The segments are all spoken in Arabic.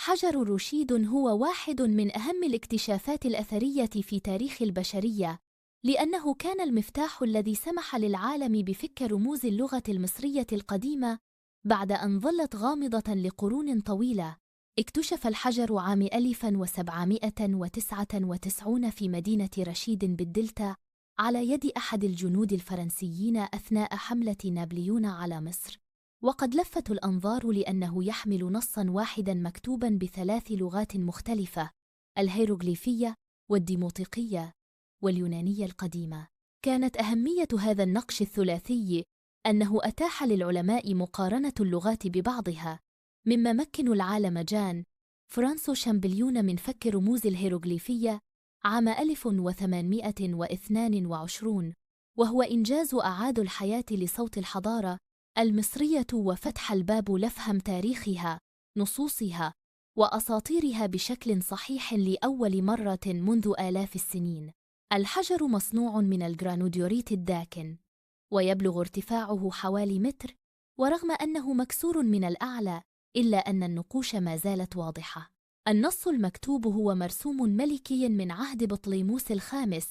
حجر رشيد هو واحد من أهم الاكتشافات الأثرية في تاريخ البشرية، لأنه كان المفتاح الذي سمح للعالم بفك رموز اللغة المصرية القديمة بعد أن ظلت غامضة لقرون طويلة. اكتشف الحجر عام 1799 في مدينة رشيد بالدلتا على يد أحد الجنود الفرنسيين أثناء حملة نابليون على مصر، وقد لفت الأنظار لأنه يحمل نصاً واحداً مكتوباً ب3 لغات مختلفة: الهيروغليفية والديموطيقية واليونانية القديمة. كانت أهمية هذا النقش الثلاثي أنه أتاح للعلماء مقارنة اللغات ببعضها، مما مكن العالم جان فرانسو شامبليون من فك رموز الهيروغليفية عام 1822، وهو إنجاز أعاد الحياة لصوت الحضارة المصرية وفتح الباب لفهم تاريخها، نصوصها وأساطيرها بشكل صحيح لأول مرة منذ آلاف السنين. الحجر مصنوع من الجرانوديوريت الداكن، ويبلغ ارتفاعه حوالي متر، ورغم أنه مكسور من الأعلى إلا أن النقوش ما زالت واضحة. النص المكتوب هو مرسوم ملكي من عهد بطليموس الخامس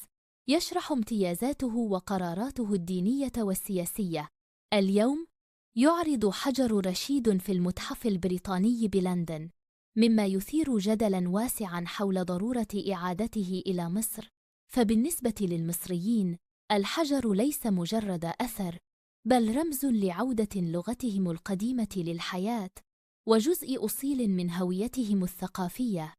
يشرح امتيازاته وقراراته الدينية والسياسية. اليوم يعرض حجر رشيد في المتحف البريطاني بلندن، مما يثير جدلاً واسعاً حول ضرورة إعادته إلى مصر. فبالنسبة للمصريين، الحجر ليس مجرد أثر، بل رمز لعودة لغتهم القديمة للحياة وجزء أصيل من هويتهم الثقافية.